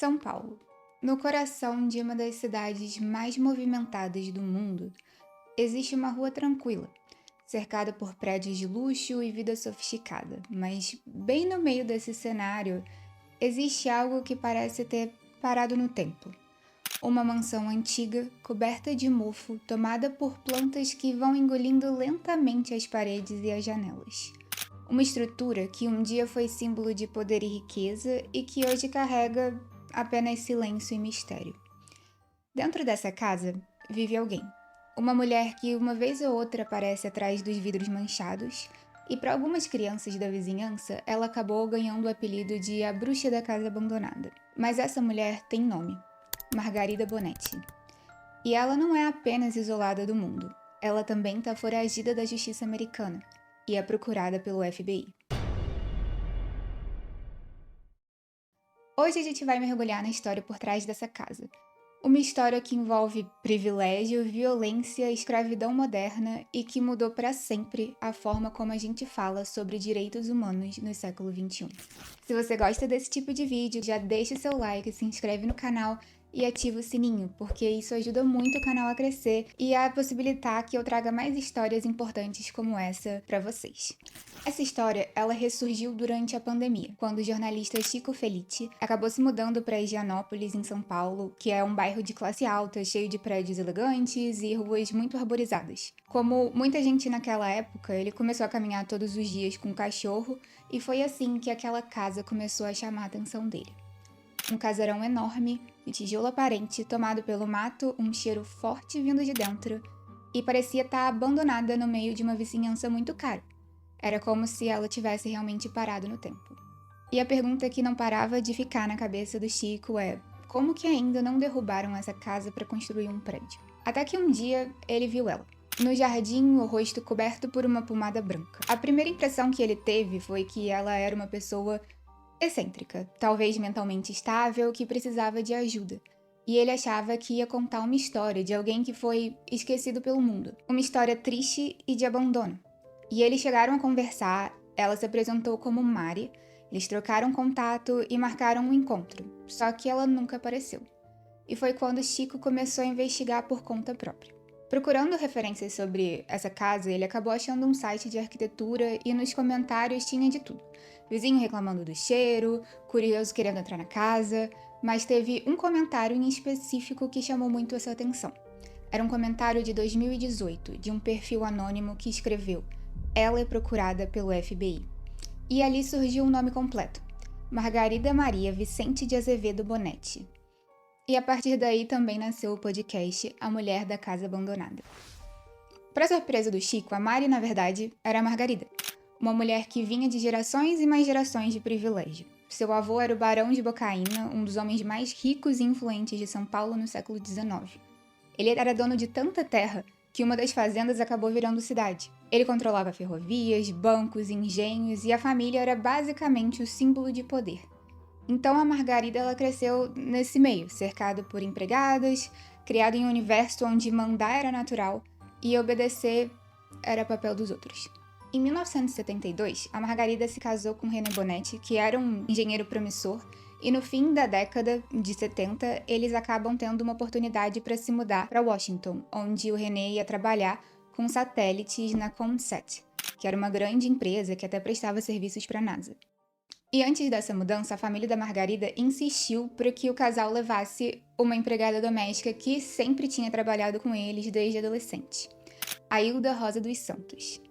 São Paulo. No coração de uma das cidades mais movimentadas do mundo, existe uma rua tranquila, cercada por prédios de luxo e vida sofisticada. Mas bem no meio desse cenário, existe algo que parece ter parado no tempo. Uma mansão antiga, coberta de mofo, tomada por plantas que vão engolindo lentamente as paredes e as janelas. Uma estrutura que um dia foi símbolo de poder e riqueza e que hoje carrega apenas silêncio e mistério. Dentro dessa casa vive alguém. Uma mulher que uma vez ou outra aparece atrás dos vidros manchados, e para algumas crianças da vizinhança, ela acabou ganhando o apelido de a bruxa da casa abandonada. Mas essa mulher tem nome: Margarida Bonetti. E ela não é apenas isolada do mundo, ela também está foragida da justiça americana e é procurada pelo FBI. Hoje a gente vai mergulhar na história por trás dessa casa. Uma história que envolve privilégio, violência, escravidão moderna e que mudou para sempre a forma como a gente fala sobre direitos humanos no século XXI. Se você gosta desse tipo de vídeo, já deixa seu like, se inscreve no canal e ativa o sininho, porque isso ajuda muito o canal a crescer e a possibilitar que eu traga mais histórias importantes como essa para vocês. Essa história, ela ressurgiu durante a pandemia, quando o jornalista Chico Felitti acabou se mudando para Higienópolis, em São Paulo, que é um bairro de classe alta, cheio de prédios elegantes e ruas muito arborizadas. Como muita gente naquela época, ele começou a caminhar todos os dias com um cachorro e foi assim que aquela casa começou a chamar a atenção dele. Um casarão enorme, de tijolo aparente, tomado pelo mato, um cheiro forte vindo de dentro, e parecia estar abandonada no meio de uma vizinhança muito cara. Era como se ela tivesse realmente parado no tempo. E a pergunta que não parava de ficar na cabeça do Chico é: como que ainda não derrubaram essa casa para construir um prédio? Até que um dia ele viu ela. No jardim, o rosto coberto por uma pomada branca. A primeira impressão que ele teve foi que ela era uma pessoa excêntrica, talvez mentalmente estável, que precisava de ajuda. E ele achava que ia contar uma história de alguém que foi esquecido pelo mundo. Uma história triste e de abandono. E eles chegaram a conversar, ela se apresentou como Mari, eles trocaram contato e marcaram um encontro, só que ela nunca apareceu. E foi quando Chico começou a investigar por conta própria. Procurando referências sobre essa casa, ele acabou achando um site de arquitetura e nos comentários tinha de tudo. Vizinho reclamando do cheiro, curioso querendo entrar na casa, mas teve um comentário em específico que chamou muito essa atenção. Era um comentário de 2018, de um perfil anônimo que escreveu: "Ela é procurada pelo FBI". E ali surgiu o nome completo: Margarida Maria Vicente de Azevedo Bonetti. E a partir daí também nasceu o podcast A Mulher da Casa Abandonada. Para surpresa do Chico, a Mari, na verdade, era a Margarida, uma mulher que vinha de gerações e mais gerações de privilégio. Seu avô era o Barão de Bocaína, um dos homens mais ricos e influentes de São Paulo no século XIX. Ele era dono de tanta terra que uma das fazendas acabou virando cidade. Ele controlava ferrovias, bancos, engenhos e a família era basicamente o símbolo de poder. Então a Margarida ela cresceu nesse meio, cercado por empregadas, criada em um universo onde mandar era natural e obedecer era papel dos outros. Em 1972, a Margarida se casou com René Bonetti, que era um engenheiro promissor, e no fim da década de 70, eles acabam tendo uma oportunidade para se mudar para Washington, onde o René ia trabalhar com satélites na Comsat, que era uma grande empresa que até prestava serviços para a NASA. E antes dessa mudança, a família da Margarida insistiu para que o casal levasse uma empregada doméstica que sempre tinha trabalhado com eles desde adolescente, a Hilda Rosa dos Santos.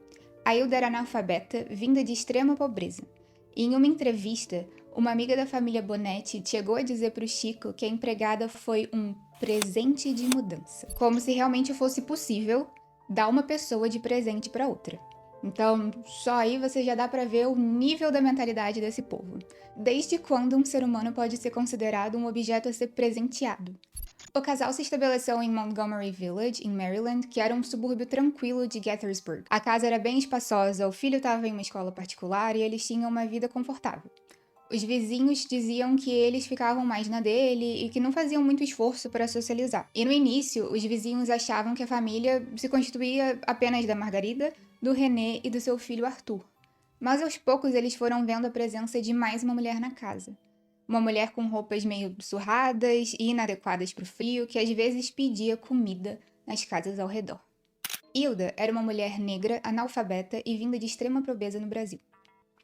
A Hilda era analfabeta, vinda de extrema pobreza. E em uma entrevista, uma amiga da família Bonetti chegou a dizer para o Chico que a empregada foi um presente de mudança, como se realmente fosse possível dar uma pessoa de presente para outra. Então, só aí você já dá para ver o nível da mentalidade desse povo. Desde quando um ser humano pode ser considerado um objeto a ser presenteado? O casal se estabeleceu em Montgomery Village, em Maryland, que era um subúrbio tranquilo de Gaithersburg. A casa era bem espaçosa, o filho estava em uma escola particular e eles tinham uma vida confortável. Os vizinhos diziam que eles ficavam mais na dele e que não faziam muito esforço para socializar. E no início, os vizinhos achavam que a família se constituía apenas da Margarida, do René e do seu filho Arthur. Mas aos poucos eles foram vendo a presença de mais uma mulher na casa. Uma mulher com roupas meio surradas e inadequadas para o frio, que às vezes pedia comida nas casas ao redor. Hilda era uma mulher negra, analfabeta e vinda de extrema pobreza no Brasil.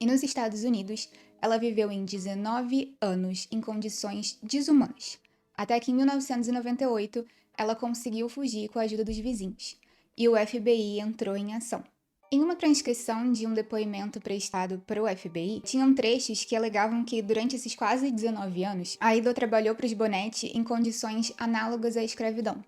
E nos Estados Unidos, ela viveu em 19 anos em condições desumanas, até que em 1998 ela conseguiu fugir com a ajuda dos vizinhos, e o FBI entrou em ação. Em uma transcrição de um depoimento prestado para o FBI, tinham trechos que alegavam que, durante esses quase 19 anos, a Hilda trabalhou para os Bonetti em condições análogas à escravidão.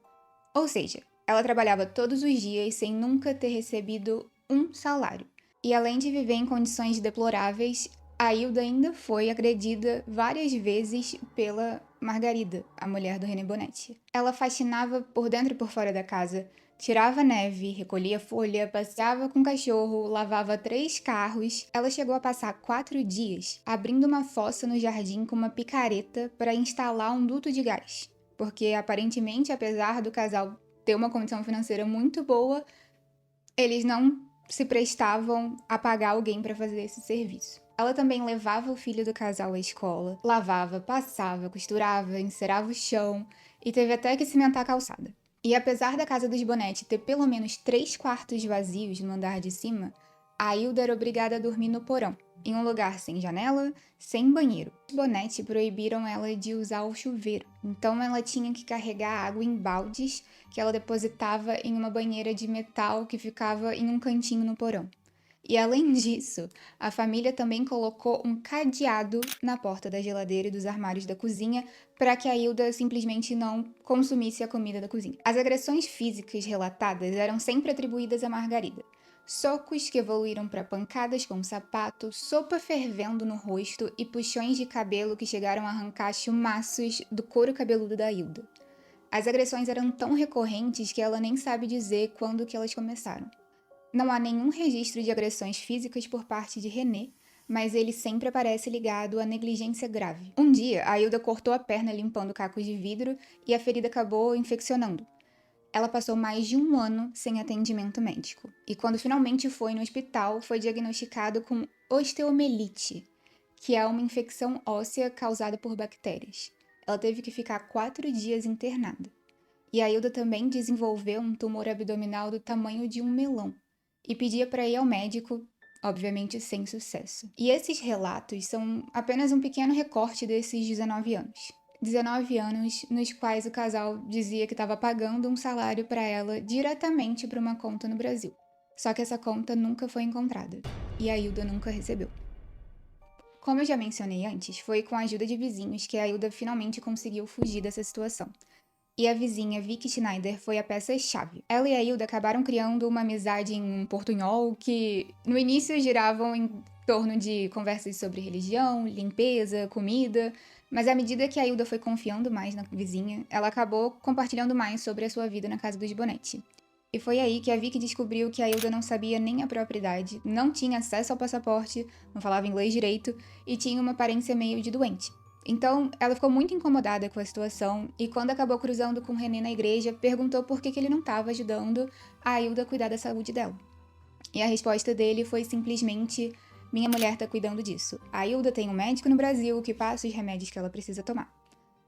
Ou seja, ela trabalhava todos os dias sem nunca ter recebido um salário. E além de viver em condições deploráveis, a Hilda ainda foi agredida várias vezes pela Margarida, a mulher do René Bonetti. Ela faxinava por dentro e por fora da casa, tirava neve, recolhia folha, passeava com o cachorro, lavava 3 carros. Ela chegou a passar 4 dias abrindo uma fossa no jardim com uma picareta para instalar um duto de gás. Porque aparentemente, apesar do casal ter uma condição financeira muito boa, eles não se prestavam a pagar alguém para fazer esse serviço. Ela também levava o filho do casal à escola, lavava, passava, costurava, encerava o chão e teve até que cimentar a calçada. E apesar da casa dos Bonetti ter pelo menos 3 quartos vazios no andar de cima, a Hilda era obrigada a dormir no porão, em um lugar sem janela, sem banheiro. Os Bonetti proibiram ela de usar o chuveiro, então ela tinha que carregar água em baldes que ela depositava em uma banheira de metal que ficava em um cantinho no porão. E além disso, a família também colocou um cadeado na porta da geladeira e dos armários da cozinha para que a Hilda simplesmente não consumisse a comida da cozinha. As agressões físicas relatadas eram sempre atribuídas a Margarida. Socos que evoluíram para pancadas com sapato, sopa fervendo no rosto e puxões de cabelo que chegaram a arrancar chumaços do couro cabeludo da Hilda. As agressões eram tão recorrentes que ela nem sabe dizer quando que elas começaram. Não há nenhum registro de agressões físicas por parte de René, mas ele sempre aparece ligado à negligência grave. Um dia, a Hilda cortou a perna limpando cacos de vidro e a ferida acabou infeccionando. Ela passou mais de um ano sem atendimento médico. E quando finalmente foi no hospital, foi diagnosticado com osteomielite, que é uma infecção óssea causada por bactérias. Ela teve que ficar 4 dias internada. E a Hilda também desenvolveu um tumor abdominal do tamanho de um melão e pedia para ir ao médico, obviamente sem sucesso. E esses relatos são apenas um pequeno recorte desses 19 anos. 19 anos nos quais o casal dizia que estava pagando um salário para ela diretamente para uma conta no Brasil. Só que essa conta nunca foi encontrada e a Hilda nunca recebeu. Como eu já mencionei antes, foi com a ajuda de vizinhos que a Hilda finalmente conseguiu fugir dessa situação. E a vizinha Vicky Schneider foi a peça-chave. Ela e a Hilda acabaram criando uma amizade em um portunhol que, no início, giravam em torno de conversas sobre religião, limpeza, comida, mas à medida que a Hilda foi confiando mais na vizinha, ela acabou compartilhando mais sobre a sua vida na casa dos Bonetti. E foi aí que a Vicky descobriu que a Hilda não sabia nem a própria idade, não tinha acesso ao passaporte, não falava inglês direito e tinha uma aparência meio de doente. Então, ela ficou muito incomodada com a situação e, quando acabou cruzando com o René na igreja, perguntou por que ele não estava ajudando a Hilda a cuidar da saúde dela. E a resposta dele foi simplesmente: minha mulher está cuidando disso. A Hilda tem um médico no Brasil que passa os remédios que ela precisa tomar.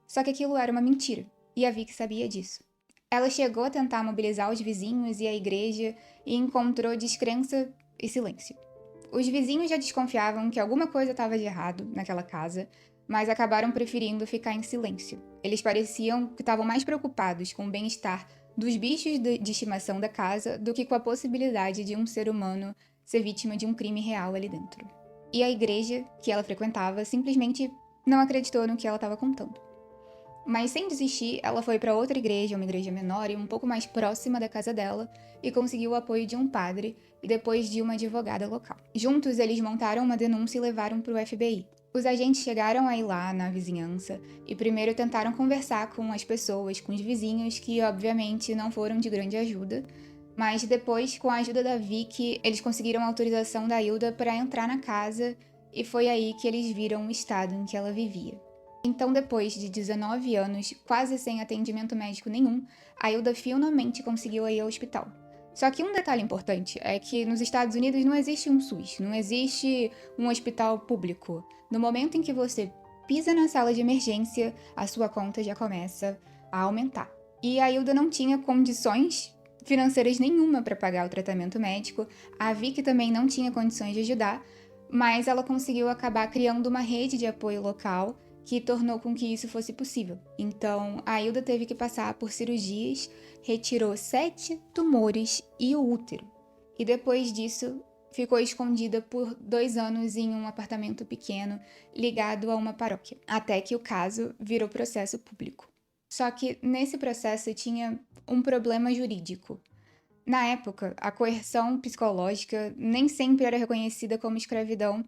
Só que aquilo era uma mentira, e a Vicky sabia disso. Ela chegou a tentar mobilizar os vizinhos e a igreja e encontrou descrença e silêncio. Os vizinhos já desconfiavam que alguma coisa estava de errado naquela casa, mas acabaram preferindo ficar em silêncio. Eles pareciam que estavam mais preocupados com o bem-estar dos bichos de estimação da casa do que com a possibilidade de um ser humano ser vítima de um crime real ali dentro. E a igreja que ela frequentava simplesmente não acreditou no que ela estava contando. Mas sem desistir, ela foi para outra igreja, uma igreja menor e um pouco mais próxima da casa dela, e conseguiu o apoio de um padre e depois de uma advogada local. Juntos, eles montaram uma denúncia e levaram para o FBI. Os agentes chegaram a ir lá na vizinhança e primeiro tentaram conversar com as pessoas, com os vizinhos, que obviamente não foram de grande ajuda, mas depois, com a ajuda da Vicky, eles conseguiram a autorização da Hilda para entrar na casa e foi aí que eles viram o estado em que ela vivia. Então, depois de 19 anos, quase sem atendimento médico nenhum, a Hilda finalmente conseguiu ir ao hospital. Só que um detalhe importante é que nos Estados Unidos não existe um SUS, não existe um hospital público. No momento em que você pisa na sala de emergência, a sua conta já começa a aumentar. E a Hilda não tinha condições financeiras nenhuma para pagar o tratamento médico, a Vicky também não tinha condições de ajudar, mas ela conseguiu acabar criando uma rede de apoio local que tornou com que isso fosse possível. Então, a Hilda teve que passar por cirurgias, retirou 7 tumores e o útero. E depois disso, ficou escondida por 2 anos em um apartamento pequeno ligado a uma paróquia, até que o caso virou processo público. Só que nesse processo tinha um problema jurídico. Na época, a coerção psicológica nem sempre era reconhecida como escravidão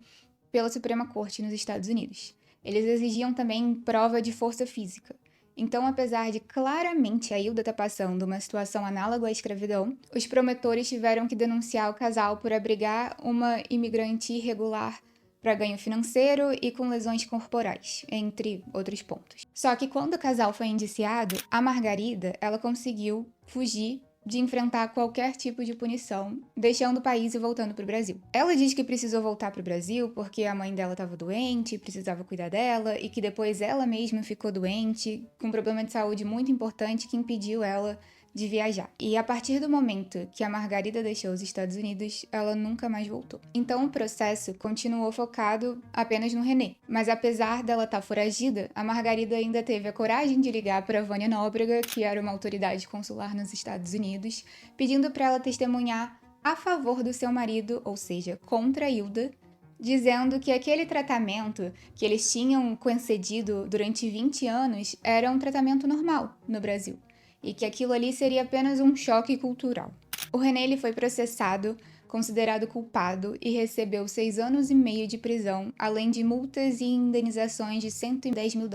pela Suprema Corte nos Estados Unidos. Eles exigiam também prova de força física. Então, apesar de claramente a Hilda estar passando uma situação análoga à escravidão, os promotores tiveram que denunciar o casal por abrigar uma imigrante irregular para ganho financeiro e com lesões corporais, entre outros pontos. Só que quando o casal foi indiciado, a Margarida, ela conseguiu fugir de enfrentar qualquer tipo de punição, deixando o país e voltando para o Brasil. Ela diz que precisou voltar para o Brasil porque a mãe dela estava doente, precisava cuidar dela, e que depois ela mesma ficou doente, com um problema de saúde muito importante que impediu ela de viajar. E a partir do momento que a Margarida deixou os Estados Unidos, ela nunca mais voltou. Então o processo continuou focado apenas no René. Mas apesar dela estar foragida, a Margarida ainda teve a coragem de ligar para a Vânia Nóbrega, que era uma autoridade consular nos Estados Unidos, pedindo para ela testemunhar a favor do seu marido, ou seja, contra a Hilda, dizendo que aquele tratamento que eles tinham concedido durante 20 anos era um tratamento normal no Brasil, e que aquilo ali seria apenas um choque cultural. O René ele foi processado, considerado culpado e recebeu 6 anos e meio de prisão, além de multas e indenizações de $110 mil.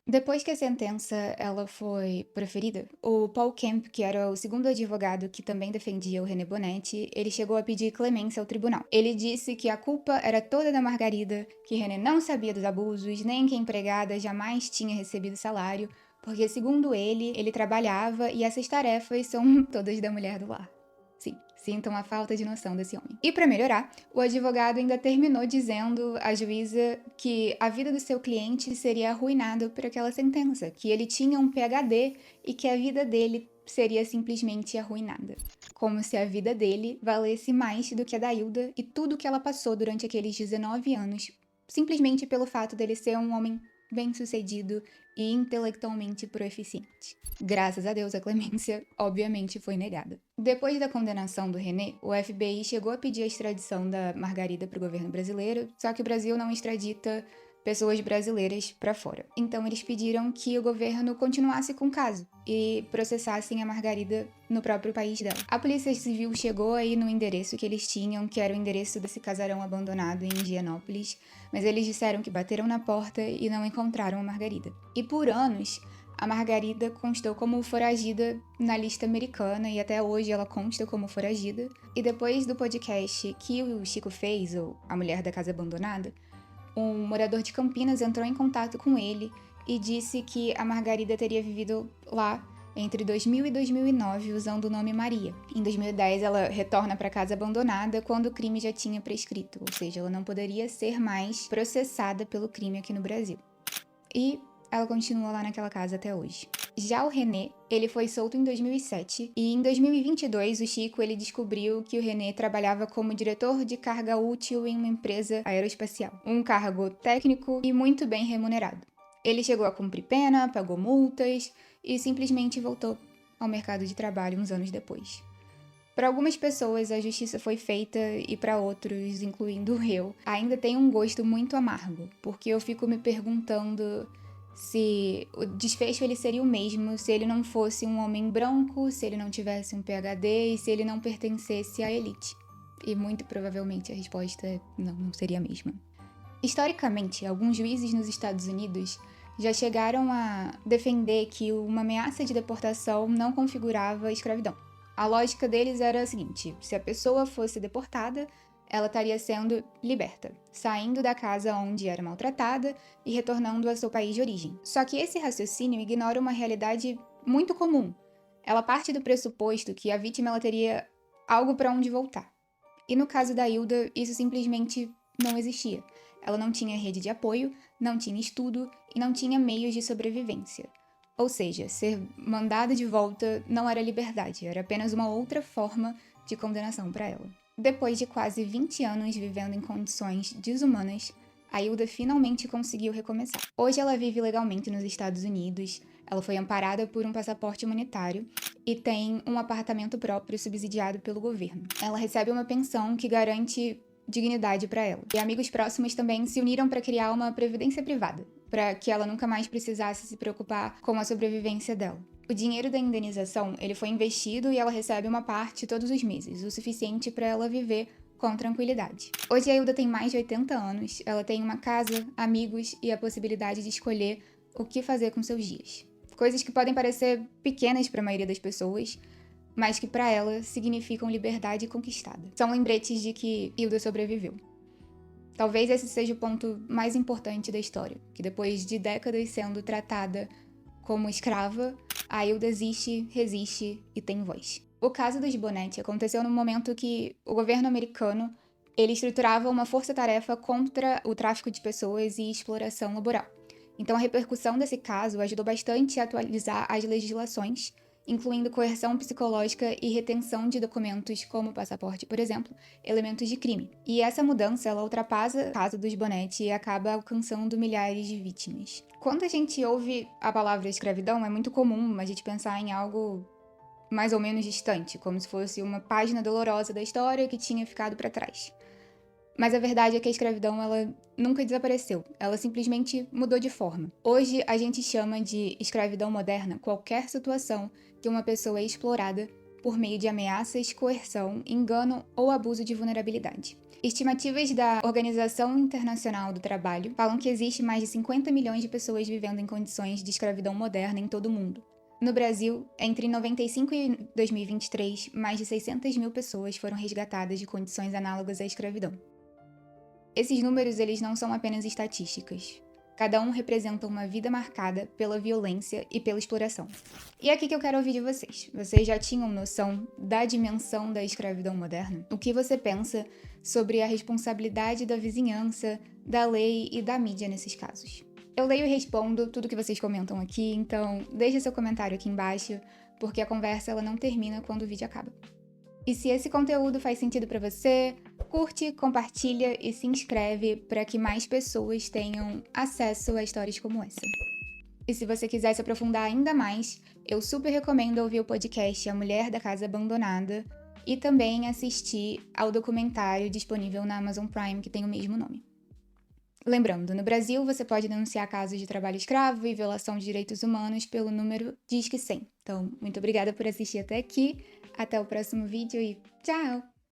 Depois que a sentença ela foi proferida, o Paul Kemp, que era o segundo advogado que também defendia o René Bonetti, ele chegou a pedir clemência ao tribunal. Ele disse que a culpa era toda da Margarida, que René não sabia dos abusos, nem que a empregada jamais tinha recebido salário, porque, segundo ele trabalhava e essas tarefas são todas da mulher do lar. Sim, sintam a falta de noção desse homem. E para melhorar, o advogado ainda terminou dizendo à juíza que a vida do seu cliente seria arruinada por aquela sentença, que ele tinha um PhD e que a vida dele seria simplesmente arruinada. Como se a vida dele valesse mais do que a da Hilda e tudo que ela passou durante aqueles 19 anos, simplesmente pelo fato dele ser um homem bem-sucedido e intelectualmente proeficiente. Graças a Deus, a clemência, obviamente, foi negada. Depois da condenação do René, o FBI chegou a pedir a extradição da Margarida para o governo brasileiro, só que o Brasil não extradita pessoas brasileiras para fora. Então eles pediram que o governo continuasse com o caso e processassem a Margarida no próprio país dela. A Polícia Civil chegou aí no endereço que eles tinham, que era o endereço desse casarão abandonado em Higienópolis, mas eles disseram que bateram na porta e não encontraram a Margarida. E por anos, a Margarida constou como foragida na lista americana e até hoje ela consta como foragida. E depois do podcast que o Chico fez, ou A Mulher da Casa Abandonada, um morador de Campinas entrou em contato com ele e disse que a Margarida teria vivido lá entre 2000 e 2009 usando o nome Maria. Em 2010, ela retorna para a casa abandonada quando o crime já tinha prescrito, ou seja, ela não poderia ser mais processada pelo crime aqui no Brasil. E ela continua lá naquela casa até hoje. Já o René, ele foi solto em 2007 e em 2022 o Chico ele descobriu que o René trabalhava como diretor de carga útil em uma empresa aeroespacial, um cargo técnico e muito bem remunerado. Ele chegou a cumprir pena, pagou multas e simplesmente voltou ao mercado de trabalho uns anos depois. Para algumas pessoas a justiça foi feita e para outros, incluindo eu, ainda tem um gosto muito amargo, porque eu fico me perguntando se o desfecho ele seria o mesmo se ele não fosse um homem branco, se ele não tivesse um PhD e se ele não pertencesse à elite. E muito provavelmente a resposta não seria a mesma. Historicamente, alguns juízes nos Estados Unidos já chegaram a defender que uma ameaça de deportação não configurava escravidão. A lógica deles era a seguinte: se a pessoa fosse deportada, ela estaria sendo liberta, saindo da casa onde era maltratada e retornando ao seu país de origem. Só que esse raciocínio ignora uma realidade muito comum. Ela parte do pressuposto que a vítima ela teria algo para onde voltar. E no caso da Hilda, isso simplesmente não existia. Ela não tinha rede de apoio, não tinha estudo e não tinha meios de sobrevivência. Ou seja, ser mandada de volta não era liberdade, era apenas uma outra forma de condenação para ela. Depois de quase 20 anos vivendo em condições desumanas, a Hilda finalmente conseguiu recomeçar. Hoje ela vive legalmente nos Estados Unidos, ela foi amparada por um passaporte humanitário e tem um apartamento próprio subsidiado pelo governo. Ela recebe uma pensão que garante dignidade para ela. E amigos próximos também se uniram para criar uma previdência privada, para que ela nunca mais precisasse se preocupar com a sobrevivência dela. O dinheiro da indenização, ele foi investido e ela recebe uma parte todos os meses, o suficiente para ela viver com tranquilidade. Hoje a Hilda tem mais de 80 anos, ela tem uma casa, amigos e a possibilidade de escolher o que fazer com seus dias. Coisas que podem parecer pequenas para a maioria das pessoas, mas que para ela significam liberdade conquistada. São lembretes de que Hilda sobreviveu. Talvez esse seja o ponto mais importante da história, que depois de décadas sendo tratada como escrava, a Hilda existe, resiste e tem voz. O caso dos Bonetti aconteceu no momento que o governo americano ele estruturava uma força-tarefa contra o tráfico de pessoas e exploração laboral. Então a repercussão desse caso ajudou bastante a atualizar as legislações, incluindo coerção psicológica e retenção de documentos como passaporte, por exemplo, elementos de crime. E essa mudança, ela ultrapassa o caso dos Bonetti e acaba alcançando milhares de vítimas. Quando a gente ouve a palavra escravidão, é muito comum a gente pensar em algo mais ou menos distante, como se fosse uma página dolorosa da história que tinha ficado para trás. Mas a verdade é que a escravidão, ela nunca desapareceu, ela simplesmente mudou de forma. Hoje, a gente chama de escravidão moderna qualquer situação que uma pessoa é explorada por meio de ameaças, coerção, engano ou abuso de vulnerabilidade. Estimativas da Organização Internacional do Trabalho falam que existe mais de 50 milhões de pessoas vivendo em condições de escravidão moderna em todo o mundo. No Brasil, entre 95 e 2023, mais de 600 mil pessoas foram resgatadas de condições análogas à escravidão. Esses números, eles não são apenas estatísticas. Cada um representa uma vida marcada pela violência e pela exploração. E é aqui que eu quero ouvir de vocês. Vocês já tinham noção da dimensão da escravidão moderna? O que você pensa sobre a responsabilidade da vizinhança, da lei e da mídia nesses casos? Eu leio e respondo tudo que vocês comentam aqui, então deixa seu comentário aqui embaixo, porque a conversa ela não termina quando o vídeo acaba. E se esse conteúdo faz sentido para você, curte, compartilha e se inscreve para que mais pessoas tenham acesso a histórias como essa. E se você quiser se aprofundar ainda mais, eu super recomendo ouvir o podcast A Mulher da Casa Abandonada e também assistir ao documentário disponível na Amazon Prime que tem o mesmo nome. Lembrando, no Brasil você pode denunciar casos de trabalho escravo e violação de direitos humanos pelo número Disque 100. Então, muito obrigada por assistir até aqui, até o próximo vídeo e tchau!